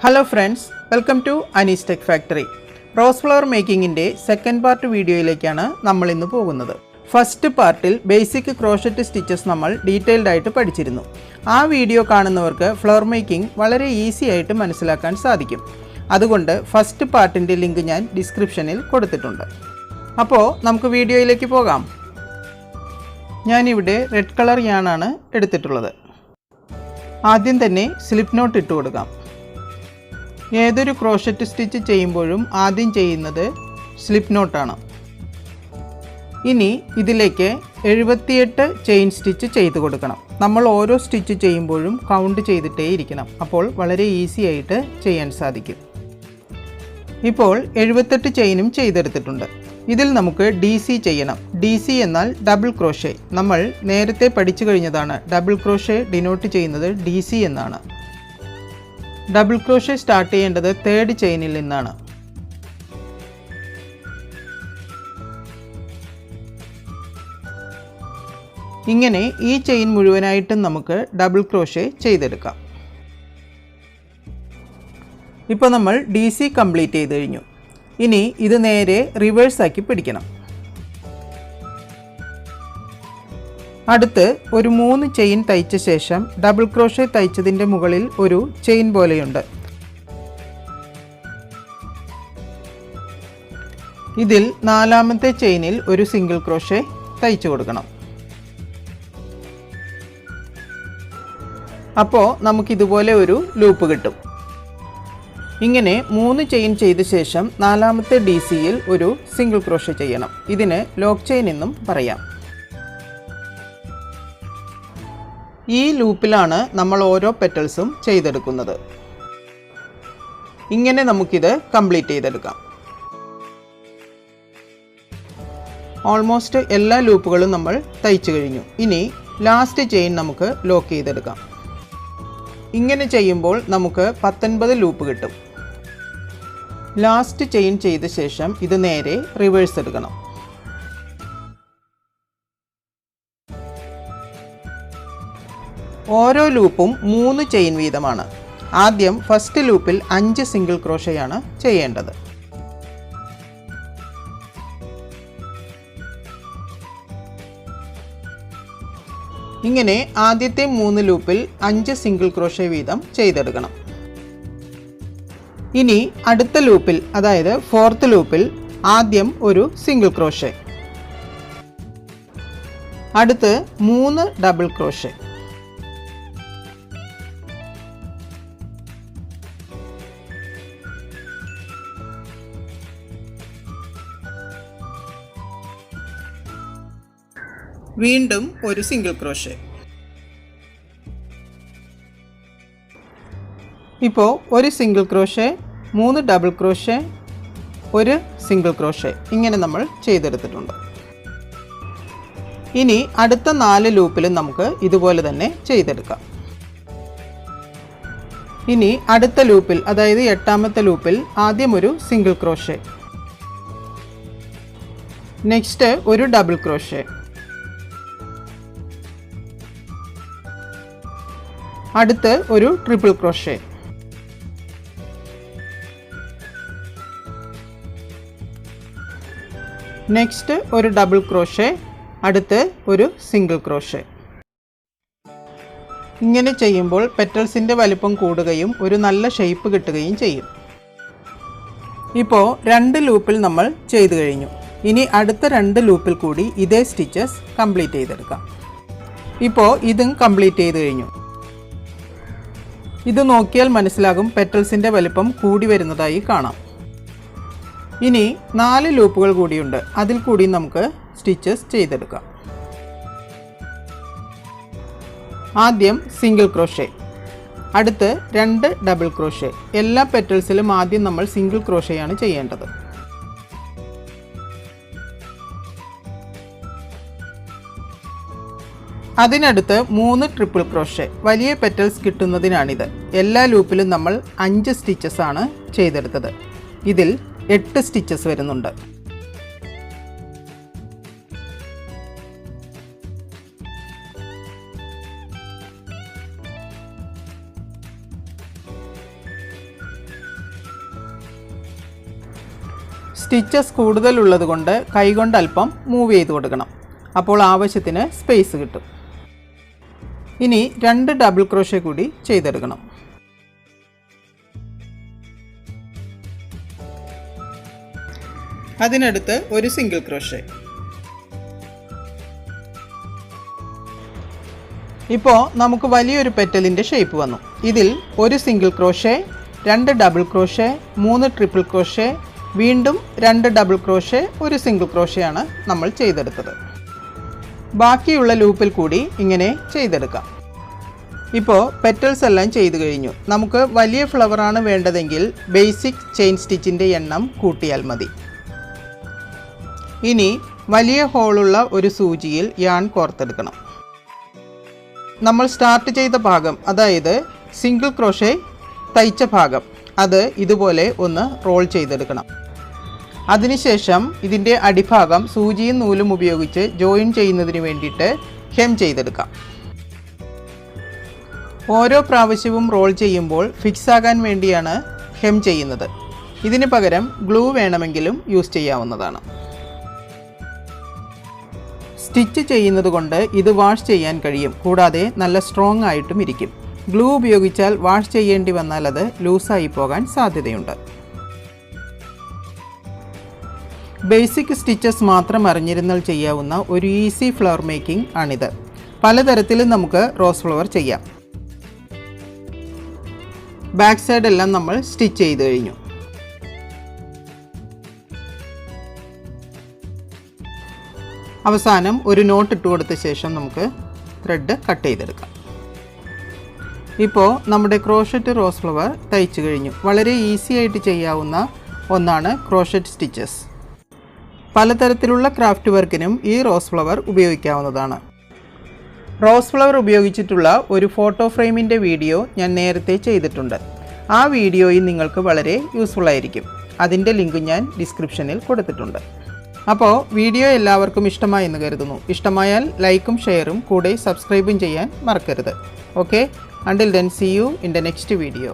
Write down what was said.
Hello friends, welcome to Ani'sTechFactory. Rose flower making inde second part video ilekana nammal innu pogunnathu. First part il basic crochet stitches nammal detailed aayittu padichirunnu. Aa video കാണുന്നവർക്ക് flower making വളരെ easy ആയിട്ട് മനസ്സിലാക്കാൻ സാധിക്കും. അതുകൊണ്ട് first part ന്റെ link ഞാൻ ഡിസ്ക്രിപ്ഷനിൽ കൊടുത്തിട്ടുണ്ട്. അപ്പോൾ നമുക്ക് വീഡിയോയിലേക്ക് പോകാം. ഞാൻ ഇവിടെ റെഡ് കളർ yarn ആണ് എടുത്തിട്ടുള്ളത്. ആദ്യം തന്നെ സ്ലിപ്പ് നോട്ട് ഇട്ടു കൊടുക്കാം. ഏതൊരു ക്രോഷറ്റ് സ്റ്റിച്ച് ചെയ്യുമ്പോഴും ആദ്യം ചെയ്യുന്നത് സ്ലിപ്പ് നോട്ടാണ്. ഇനി ഇതിലേക്ക് 78 ചെയിൻ സ്റ്റിച്ച് ചെയ്തു കൊടുക്കണം. നമ്മൾ ഓരോ സ്റ്റിച്ച് ചെയ്യുമ്പോഴും കൗണ്ട് ചെയ്തിട്ടേ ഇരിക്കണം. അപ്പോൾ വളരെ ഈസി ആയിട്ട് ചെയ്യാൻ സാധിക്കും. ഇപ്പോൾ 78 ചെയിനും ചെയ്തെടുത്തിട്ടുണ്ട്. ഇതിൽ നമുക്ക് DC ചെയ്യണം. DC എന്നാൽ ഡബിൾ ക്രോഷേ. നമ്മൾ നേരത്തെ പഠിച്ചു കഴിഞ്ഞതാണ്. ഡബിൾ ക്രോഷേ ഡിനോട്ട് ചെയ്യുന്നത് DC എന്നാണ്. ഡബിൾ ക്രോഷേ സ്റ്റാർട്ട് ചെയ്യേണ്ടത് 3rd ചെയിനിൽ നിന്നാണ്. ഇങ്ങനെ ഈ ചെയിൻ മുഴുവനായിട്ടും നമുക്ക് ഡബിൾ ക്രോഷേ ചെയ്തെടുക്കാം. ഇപ്പോൾ നമ്മൾ DC കംപ്ലീറ്റ് ചെയ്ത് കഴിഞ്ഞു. ഇനി ഇത് നേരെ റിവേഴ്സ് ആക്കി പിടിക്കണം. അടുത്ത് ഒരു 3 ചെയിൻ തയ്ച്ച ശേഷം ഡബിൾ ക്രോഷേ തയ്ച്ചതിൻ്റെ മുകളിൽ ഒരു ചെയിൻ പോലെയുണ്ട്. ഇതിൽ 4ാമത്തെ ചെയിനിൽ ഒരു സിംഗിൾ ക്രോഷേ തയ്ച്ചു കൊടുക്കണം. അപ്പോൾ നമുക്കിതുപോലെ ഒരു ലൂപ്പ് കിട്ടും. ഇങ്ങനെ 3 ചെയിൻ ചെയ്ത ശേഷം 4ാമത്തെ DCയിൽ ഒരു സിംഗിൾ ക്രോഷേ ചെയ്യണം. ഇതിന് ലോക്ക് ചെയിൻ എന്നും പറയാം. ഈ ലൂപ്പിലാണ് നമ്മൾ ഓരോ പെറ്റൽസും ചെയ്തെടുക്കുന്നത്. ഇങ്ങനെ നമുക്കിത് കംപ്ലീറ്റ് ചെയ്തെടുക്കാം. ഓൾമോസ്റ്റ് എല്ലാ ലൂപ്പുകളും നമ്മൾ തയ്ച്ചു കഴിഞ്ഞു. ഇനി ലാസ്റ്റ് ചെയിൻ നമുക്ക് ലോക്ക് ചെയ്തെടുക്കാം. ഇങ്ങനെ ചെയ്യുമ്പോൾ നമുക്ക് 19 ലൂപ്പ് കിട്ടും. ലാസ്റ്റ് ചെയിൻ ചെയ്ത ശേഷം ഇത് നേരെ റിവേഴ്സ് എടുക്കണം. ഓരോ ലൂപ്പും 3 ചെയിൻ വീതമാണ്. ആദ്യം ഫസ്റ്റ് ലൂപ്പിൽ 5 സിംഗിൾ ക്രോഷയാണ് ചെയ്യേണ്ടത്. ഇങ്ങനെ ആദ്യത്തെ 3 ലൂപ്പിൽ 5 സിംഗിൾ ക്രോഷേ വീതം ചെയ്തെടുക്കണം. ഇനി അടുത്ത ലൂപ്പിൽ, അതായത് 4th ലൂപ്പിൽ ആദ്യം ഒരു സിംഗിൾ ക്രോഷേ, അടുത്ത് 3 ഡബിൾ ക്രോഷേ, വീണ്ടും ഒരു സിംഗിൾ ക്രോഷേ. ഇപ്പോൾ ഒരു സിംഗിൾ ക്രോഷേ, 3 ഡബിൾ ക്രോഷേ, ഒരു സിംഗിൾ ക്രോഷേ, ഇങ്ങനെ നമ്മൾ ചെയ്തെടുത്തിട്ടുണ്ട്. ഇനി അടുത്ത 4 ലൂപ്പിലും നമുക്ക് ഇതുപോലെ തന്നെ ചെയ്തെടുക്കാം. ഇനി അടുത്ത ലൂപ്പിൽ, അതായത് 8ാമത്തെ ലൂപ്പിൽ ആദ്യം ഒരു സിംഗിൾ ക്രോഷേ, നെക്സ്റ്റ് ഒരു ഡബിൾ ക്രോഷേ, അടുത്ത് ഒരു ട്രിപ്പിൾ ക്രോഷേ, നെക്സ്റ്റ് ഒരു ഡബിൾ ക്രോഷേ, അടുത്ത് ഒരു സിംഗിൾ ക്രോഷേ. ഇങ്ങനെ ചെയ്യുമ്പോൾ പെറ്റൽസിൻ്റെ വലിപ്പം കൂടുകയും ഒരു നല്ല ഷേപ്പ് കിട്ടുകയും ചെയ്യും. ഇപ്പോൾ 2 ലൂപ്പിൽ നമ്മൾ ചെയ്തു കഴിഞ്ഞു. ഇനി അടുത്ത 2 ലൂപ്പിൽ കൂടി ഇതേ സ്റ്റിച്ചസ് കംപ്ലീറ്റ് ചെയ്തെടുക്കാം. ഇപ്പോൾ ഇതും കംപ്ലീറ്റ് ചെയ്ത് കഴിഞ്ഞു. ഇത് നോക്കിയാൽ മനസ്സിലാകും പെറ്റൽസിൻ്റെ വലിപ്പം കൂടി വരുന്നതായി കാണാം. ഇനി 4 ലൂപ്പുകൾ കൂടിയുണ്ട്. അതിൽ കൂടി നമുക്ക് സ്റ്റിച്ചസ് ചെയ്തെടുക്കാം. ആദ്യം സിംഗിൾ ക്രോഷേ, അടുത്ത് 2 ഡബിൾ ക്രോഷേ. എല്ലാ പെറ്റൽസിലും ആദ്യം നമ്മൾ സിംഗിൾ ക്രോഷേയാണ് ചെയ്യേണ്ടത്. അതിനടുത്ത് 3 ട്രിപ്പിൾ ക്രോഷേ. വലിയ പെറ്റൽസ് കിട്ടുന്നതിനാണിത്. എല്ലാ ലൂപ്പിലും നമ്മൾ 5 സ്റ്റിച്ചസ് ആണ് ചെയ്തെടുത്തത്. ഇതിൽ 8 സ്റ്റിച്ചസ് വരുന്നുണ്ട്. സ്റ്റിച്ചസ് കൂടുതലുള്ളതുകൊണ്ട് കൈകൊണ്ട് അല്പം മൂവ് ചെയ്ത് കൊടുക്കണം. അപ്പോൾ ആവശ്യത്തിന് സ്പേസ് കിട്ടും. ഇനി 2 ഡബിൾ ക്രോഷേ കൂടി ചെയ്തെടുക്കണം. അതിനടുത്ത് ഒരു സിംഗിൾ ക്രോഷേ. ഇപ്പോൾ നമുക്ക് വലിയൊരു പെറ്റലിൻ്റെ ഷേപ്പ് വന്നു. ഇതിൽ ഒരു single crochet, 2 double crochet, 3 triple crochet, വീണ്ടും 2 ഡബിൾ ക്രോഷേ, ഒരു സിംഗിൾ ക്രോഷേ ആണ് നമ്മൾ ചെയ്തെടുത്തത്. ബാക്കിയുള്ള ലൂപ്പിൽ കൂടി ഇങ്ങനെ ചെയ്തെടുക്കാം. ഇപ്പോൾ പെറ്റൽസ് എല്ലാം ചെയ്തു കഴിഞ്ഞു. നമുക്ക് വലിയ ഫ്ലവറാണ് വേണ്ടതെങ്കിൽ ബേസിക് ചെയിൻ സ്റ്റിച്ചിൻ്റെ എണ്ണം കൂട്ടിയാൽ മതി. ഇനി വലിയ ഹോളുള്ള ഒരു സൂചിയിൽ യാൺ കോർത്തെടുക്കണം. നമ്മൾ സ്റ്റാർട്ട് ചെയ്ത ഭാഗം, അതായത് സിംഗിൾ ക്രോഷേ തയ്ച്ച ഭാഗം, അത് ഇതുപോലെ ഒന്ന് റോൾ ചെയ്തെടുക്കണം. അതിനുശേഷം ഇതിൻ്റെ അടിഭാഗം സൂചിയും നൂലും ഉപയോഗിച്ച് ജോയിൻ ചെയ്യുന്നതിന് വേണ്ടിയിട്ട് ഹെം ചെയ്തെടുക്കാം. ഓരോ പ്രാവശ്യവും റോൾ ചെയ്യുമ്പോൾ ഫിക്സ് ആകാൻ വേണ്ടിയാണ് ഹെം ചെയ്യുന്നത്. ഇതിന് പകരം ഗ്ലൂ വേണമെങ്കിലും യൂസ് ചെയ്യാവുന്നതാണ്. സ്റ്റിച്ച് ചെയ്യുന്നത് കൊണ്ട് ഇത് വാഷ് ചെയ്യാൻ കഴിയും. കൂടാതെ നല്ല സ്ട്രോങ് ആയിട്ടും ഇരിക്കും. ഗ്ലൂ ഉപയോഗിച്ചാൽ വാഷ് ചെയ്യേണ്ടി വന്നാൽ അത് ലൂസായി പോകാൻ സാധ്യതയുണ്ട്. ബേസിക് സ്റ്റിച്ചസ് മാത്രം അറിഞ്ഞിരുന്നാൽ ചെയ്യാവുന്ന ഒരു ഈസി ഫ്ലവർ മേക്കിംഗ് ആണിത്. പലതരത്തിലും നമുക്ക് റോസ് ഫ്ലവർ ചെയ്യാം. ബാക്ക് സൈഡ് എല്ലാം നമ്മൾ സ്റ്റിച്ച് ചെയ്ത് കഴിഞ്ഞു. അവസാനം ഒരു നോട്ട് ഇട്ട് കൊടുത്ത ശേഷം നമുക്ക് ത്രെഡ് കട്ട് ചെയ്തെടുക്കാം. ഇപ്പോൾ നമ്മുടെ ക്രോഷറ്റ് റോസ് ഫ്ലവർ തയ്ച്ചു കഴിഞ്ഞു. വളരെ ഈസി ആയിട്ട് ചെയ്യാവുന്ന ഒന്നാണ് ക്രോഷറ്റ് സ്റ്റിച്ചസ്. പലതരത്തിലുള്ള ക്രാഫ്റ്റ് വർക്കിനും ഈ റോസ് ഫ്ലവർ ഉപയോഗിക്കാവുന്നതാണ്. റോസ് ഫ്ലവർ ഉപയോഗിച്ചിട്ടുള്ള ഒരു ഫോട്ടോ ഫ്രെയിമിൻ്റെ വീഡിയോ ഞാൻ നേരത്തെ ചെയ്തിട്ടുണ്ട്. ആ വീഡിയോയിൽ നിങ്ങൾക്ക് വളരെ യൂസ്ഫുൾ ആയിരിക്കും. അതിൻ്റെ ലിങ്ക് ഞാൻ ഡിസ്ക്രിപ്ഷനിൽ കൊടുത്തിട്ടുണ്ട്. അപ്പോൾ വീഡിയോ എല്ലാവർക്കും ഇഷ്ടമായി എന്ന് കരുതുന്നു. ഇഷ്ടമായാൽ ലൈക്കും ഷെയറും കൂടെ സബ്സ്ക്രൈബും ചെയ്യാൻ മറക്കരുത്. Okay, until then, see you in the next video.